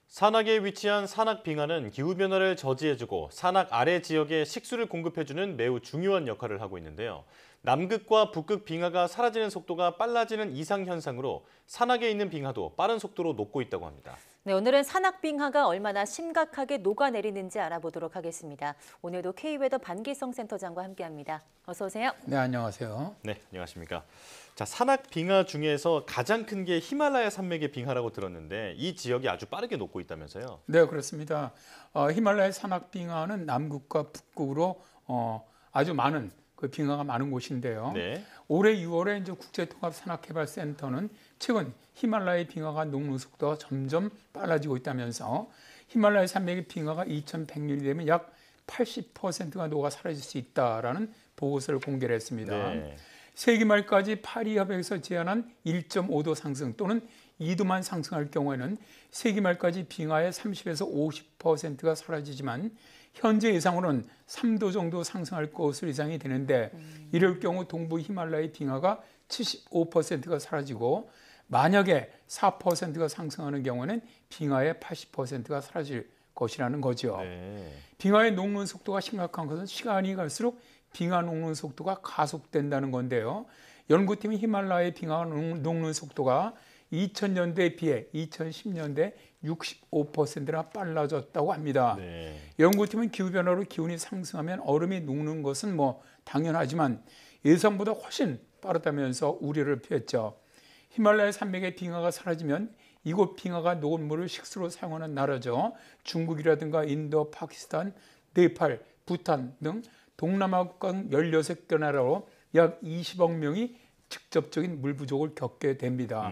산악에 위치한 산악빙하는 기후변화를 저지해주고 산악 아래 지역에 식수를 공급해주는 매우 중요한 역할을 하고 있는데요. 남극과 북극 빙하가 사라지는 속도가 빨라지는 이상현상으로 산악에 있는 빙하도 빠른 속도로 녹고 있다고 합니다. 네, 오늘은 산악빙하가 얼마나 심각하게 녹아내리는지 알아보도록 하겠습니다. 오늘도 K웨더 반기성 센터장과 함께합니다. 어서 오세요. 네, 안녕하세요. 네, 안녕하십니까. 자, 산악빙하 중에서 가장 큰 게 히말라야 산맥의 빙하라고 들었는데 이 지역이 아주 빠르게 녹고 있다면서요? 네, 그렇습니다. 히말라야 산악빙하는 남극과 북극으로 아주 많은 그 빙하가 많은 곳인데요. 네. 올해 6월에 이제 국제통합산악개발센터는 최근 히말라야 빙하가 녹는 속도가 점점 빨라지고 있다면서 히말라야 산맥의 빙하가 2100년이 되면 약 80%가 녹아 사라질 수 있다라는 보고서를 공개를 했습니다. 네. 세기 말까지 파리협약에서 제한한 1.5도 상승 또는 2도만 상승할 경우에는 세기 말까지 빙하의 30에서 50%가 사라지지만 현재 예상으로는 3도 정도 상승할 것으로 예상이 되는데 이럴 경우 동부 히말라야 빙하가 75%가 사라지고 만약에 4%가 상승하는 경우에는 빙하의 80%가 사라질 것이라는 거죠. 네. 빙하의 녹는 속도가 심각한 것은 시간이 갈수록 빙하 녹는 속도가 가속된다는 건데요. 연구팀이 히말라야 빙하 녹는 속도가 2000년대에 비해 2010년대 65%나 빨라졌다고 합니다. 네. 연구팀은 기후변화로 기온이 상승하면 얼음이 녹는 것은 당연하지만 예상보다 훨씬 빠르다면서 우려를 표했죠. 히말라야 산맥의 빙하가 사라지면 이곳 빙하가 녹은 물을 식수로 사용하는 나라죠. 중국이라든가 인도, 파키스탄, 네팔, 부탄 등 동남아 국가 16개 나라로 약 20억 명이 직접적인 물 부족을 겪게 됩니다.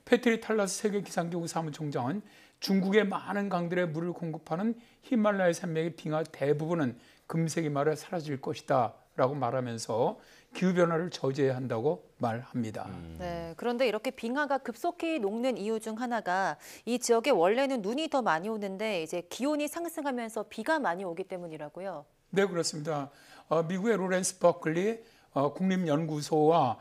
패트리 탈라스 세계기상기구 사무총장은 중국의 많은 강들의 물을 공급하는 히말라야 산맥의 빙하 대부분은 금세기 말에 사라질 것이다 라고 말하면서 기후변화를 저지해야 한다고 말합니다. 네, 그런데 이렇게 빙하가 급속히 녹는 이유 중 하나가 이 지역에 원래는 눈이 더 많이 오는데 이제 기온이 상승하면서 비가 많이 오기 때문이라고요. 네, 그렇습니다. 미국의 로렌스 버클리 국립연구소와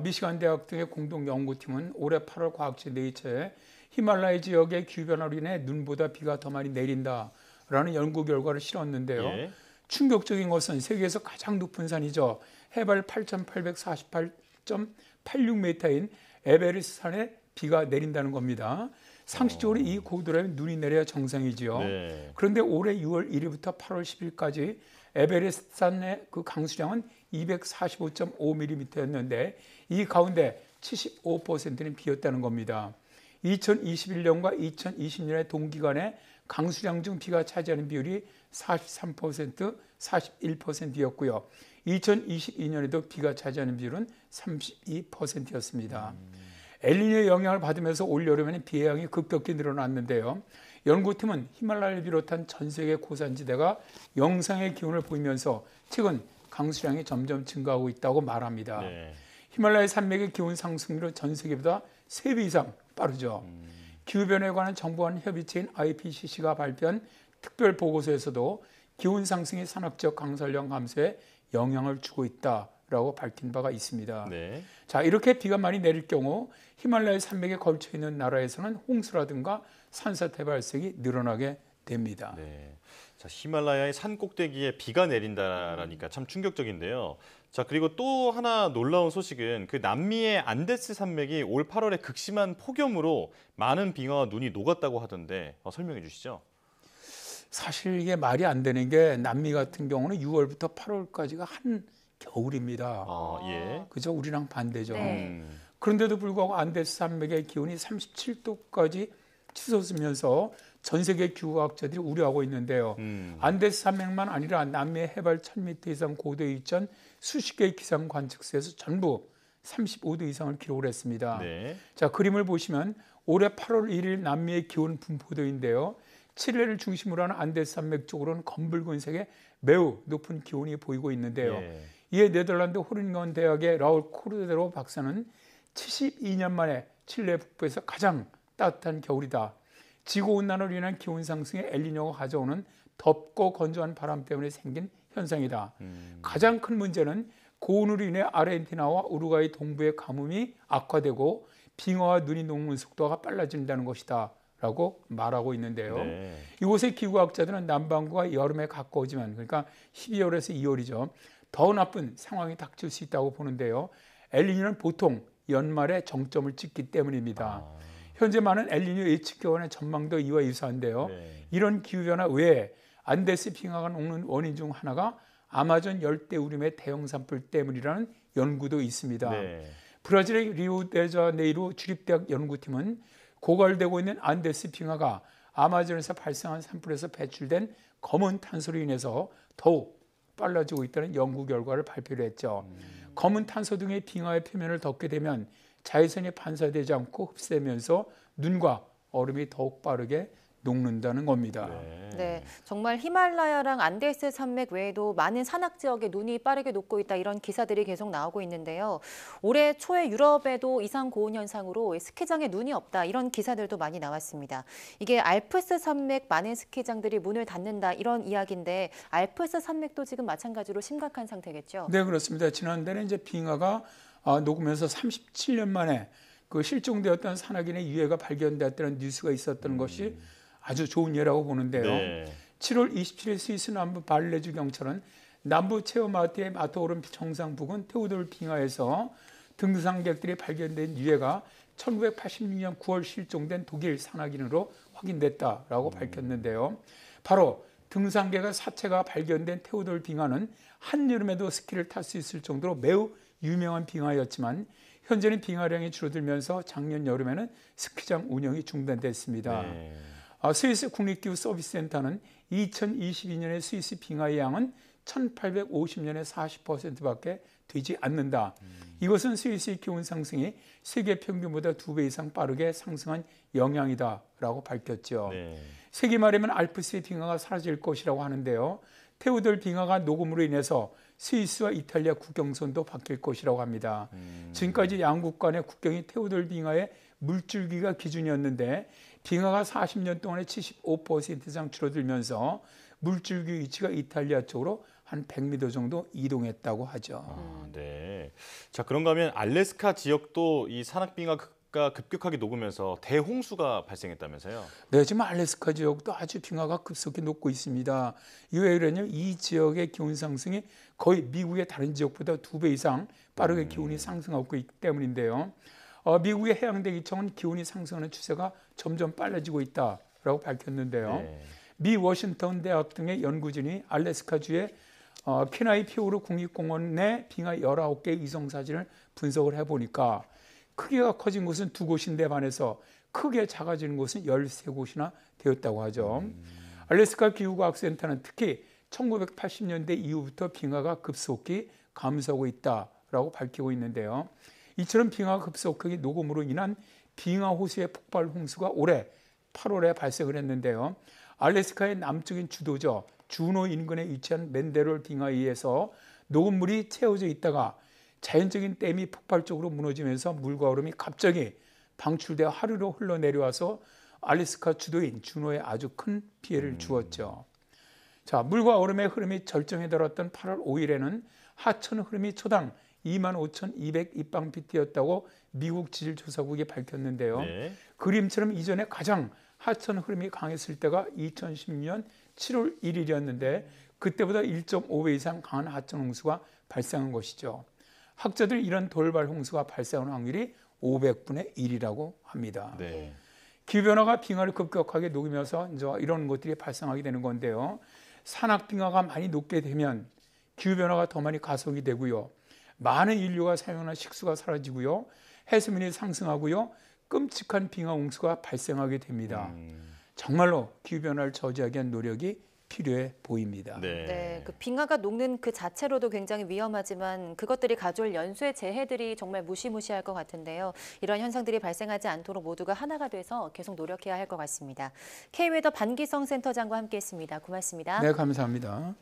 미시간 대학 등의 공동 연구팀은 올해 8월 과학지 네이처에 히말라야 지역의 기후변화로 인해 눈보다 비가 더 많이 내린다라는 연구 결과를 실었는데요. 예. 충격적인 것은 세계에서 가장 높은 산이죠. 해발 8,848.86m인 에베레스트 산에 비가 내린다는 겁니다. 상식적으로 이 고도라면 눈이 내려야 정상이지요. 네. 그런데 올해 6월 1일부터 8월 10일까지 에베레스트 산의 그 강수량은 245.5mm였는데 이 가운데 75%는 비였다는 겁니다. 2021년과 2020년의 동기간에 강수량 중 비가 차지하는 비율이 43%, 41%였고요. 2022년에도 비가 차지하는 비율은 32%였습니다. 엘니뇨의 영향을 받으면서 올여름에는 비의 양이 급격히 늘어났는데요. 연구팀은 히말라야를 비롯한 전 세계 고산지대가 영상의 기온을 보이면서 최근 강수량이 점점 증가하고 있다고 말합니다. 네. 히말라야 산맥의 기온 상승률은 전 세계보다 3배 이상 빠르죠. 기후변화에 관한 정부간 협의체인 IPCC가 발표한 특별 보고서에서도 기온 상승이 산악지역 강설량 감소에 영향을 주고 있다라고 밝힌 바가 있습니다. 네. 자, 이렇게 비가 많이 내릴 경우 히말라야 산맥에 걸쳐 있는 나라에서는 홍수라든가 산사태 발생이 늘어나게 됩니다. 네. 자, 히말라야의 산 꼭대기에 비가 내린다라니까 참 충격적인데요. 자, 그리고 또 하나 놀라운 소식은 그 남미의 안데스 산맥이 올 8월에 극심한 폭염으로 많은 빙하와 눈이 녹았다고 하던데 설명해 주시죠. 사실 이게 말이 안 되는 게 남미 같은 경우는 6월부터 8월까지가 한 겨울입니다. 예. 그죠? 우리랑 반대죠. 네. 그런데도 불구하고 안데스 산맥의 기온이 37도까지 치솟으면서 전 세계 기후과학자들이 우려하고 있는데요. 안데스 산맥만 아니라 남미의 해발 1000m 이상 고도에 위치한 수십 개의 기상 관측소에서 전부 35도 이상을 기록을 했습니다. 네. 자, 그림을 보시면 올해 8월 1일 남미의 기온 분포도인데요. 칠레를 중심으로 하는 안데스 산맥 쪽으로는 검붉은색의 매우 높은 기온이 보이고 있는데요. 예. 이에 네덜란드 호른건 대학의 라울 코르데로 박사는 72년 만에 칠레 북부에서 가장 따뜻한 겨울이다. 지구온난화로 인한 기온 상승에 엘니뇨가 가져오는 덥고 건조한 바람 때문에 생긴 현상이다. 가장 큰 문제는 고온으로 인해 아르헨티나와 우루과이 동부의 가뭄이 악화되고 빙하와 눈이 녹는 속도가 빨라진다는 것이다 라고 말하고 있는데요. 네. 이곳의 기후학자들은 남반구가 여름에 가까우지만, 그러니까 12월에서 2월이죠. 더 나쁜 상황이 닥칠 수 있다고 보는데요. 엘니뇨는 보통 연말에 정점을 찍기 때문입니다. 현재 많은 엘니뇨 예측기관의 전망도 이와 유사한데요. 네. 이런 기후변화 외에 안데스 빙하가 녹는 원인 중 하나가 아마존 열대우림의 대형 산불 때문이라는 연구도 있습니다. 네. 브라질의 리오데자네이루 주립대학 연구팀은 고갈되고 있는 안데스 빙하가 아마존에서 발생한 산불에서 배출된 검은 탄소로 인해서 더욱 빨라지고 있다는 연구 결과를 발표를 했죠. 검은 탄소 등의 빙하의 표면을 덮게 되면 자외선이 반사되지 않고 흡수되면서 눈과 얼음이 더욱 빠르게 녹는다는 겁니다. 네, 정말 히말라야랑 안데스 산맥 외에도 많은 산악 지역에 눈이 빠르게 녹고 있다 이런 기사들이 계속 나오고 있는데요. 올해 초에 유럽에도 이상 고온 현상으로 스키장에 눈이 없다 이런 기사들도 많이 나왔습니다. 이게 알프스 산맥 많은 스키장들이 문을 닫는다 이런 이야기인데 알프스 산맥도 지금 마찬가지로 심각한 상태겠죠? 네, 그렇습니다. 지난달에 이제 빙하가 녹으면서 37년 만에 그 실종되었던 산악인의 유해가 발견되었다는 뉴스가 있었던 것이 아주 좋은 예라고 보는데요. 네. 7월 27일 스위스 남부 발레주 경찰은 남부 체오마트의 마토오름 정상 부근 테오돌 빙하에서 등산객들이 발견된 유해가 1986년 9월 실종된 독일 산악인으로 확인됐다라고 밝혔는데요. 바로 등산객의 사체가 발견된 테오돌 빙하는 한여름에도 스키를 탈 수 있을 정도로 매우 유명한 빙하였지만 현재는 빙하량이 줄어들면서 작년 여름에는 스키장 운영이 중단됐습니다. 네. 스위스 국립기후서비스센터는 2022년의 스위스 빙하의 양은 1850년의 40%밖에 되지 않는다. 이것은 스위스의 기온 상승이 세계 평균보다 2배 이상 빠르게 상승한 영향이다라고 밝혔죠. 네. 세게 말하면 알프스의 빙하가 사라질 것이라고 하는데요. 테오돌 빙하가 녹음으로 인해서 스위스와 이탈리아 국경선도 바뀔 것이라고 합니다. 지금까지 양국 간의 국경이 테오돌 빙하의 물줄기가 기준이었는데 빙하가 40년 동안에 75% 이상 줄어들면서 물줄기 위치가 이탈리아 쪽으로 한 100m 정도 이동했다고 하죠. 네. 자, 그런가 하면 알래스카 지역도 이 산악빙하가 급격하게 녹으면서 대홍수가 발생했다면서요? 네, 지금 알래스카 지역도 아주 빙하가 급속히 녹고 있습니다. 이게 왜 그러냐면 이 지역의 기온 상승이 거의 미국의 다른 지역보다 2배 이상 빠르게 기온이 상승하고 있기 때문인데요. 미국의 해양대기청은 기온이 상승하는 추세가 점점 빨라지고 있다라고 밝혔는데요. 네. 미 워싱턴 대학 등의 연구진이 알래스카주의 케나이 피오르 국립공원 내 빙하 19개 위성 사진을 분석을 해보니까 크기가 커진 곳은 2곳인데 반해서 크게 작아지는 곳은 13곳이나 되었다고 하죠. 알래스카 기후과학센터는 특히 1980년대 이후부터 빙하가 급속히 감소하고 있다라고 밝히고 있는데요. 이처럼 빙하가 급속하게 녹음으로 인한 빙하 호수의 폭발 홍수가 올해 8월에 발생을 했는데요. 알래스카의 남쪽인 주도죠. 주노 인근에 위치한 맨데롤 빙하에 의해서 녹음물이 채워져 있다가 자연적인 댐이 폭발적으로 무너지면서 물과 얼음이 갑자기 방출되어 하류로 흘러내려와서 알래스카 주도인 주노에 아주 큰 피해를 주었죠. 자, 물과 얼음의 흐름이 절정에 달했던 8월 5일에는 하천 흐름이 초당 25,200 입방피트였다고 미국 지질조사국이 밝혔는데요. 네. 그림처럼 이전에 가장 하천 흐름이 강했을 때가 2016년 7월 1일이었는데 그때보다 1.5배 이상 강한 하천 홍수가 발생한 것이죠. 학자들이 이런 돌발 홍수가 발생하는 확률이 500분의 1이라고 합니다. 네. 기후변화가 빙하를 급격하게 녹이면서 이제 이런 것들이 발생하게 되는 건데요. 산악빙하가 많이 녹게 되면 기후변화가 더 많이 가속이 되고요. 많은 인류가 사용하는 식수가 사라지고요. 해수면이 상승하고요. 끔찍한 빙하 홍수가 발생하게 됩니다. 정말로 기후변화를 저지하기 위한 노력이 필요해 보입니다. 네, 그 빙하가 녹는 그 자체로도 굉장히 위험하지만 그것들이 가져올 연쇄 재해들이 정말 무시무시할 것 같은데요. 이런 현상들이 발생하지 않도록 모두가 하나가 돼서 계속 노력해야 할 것 같습니다. K웨더 반기성 센터장과 함께했습니다. 고맙습니다. 네, 감사합니다.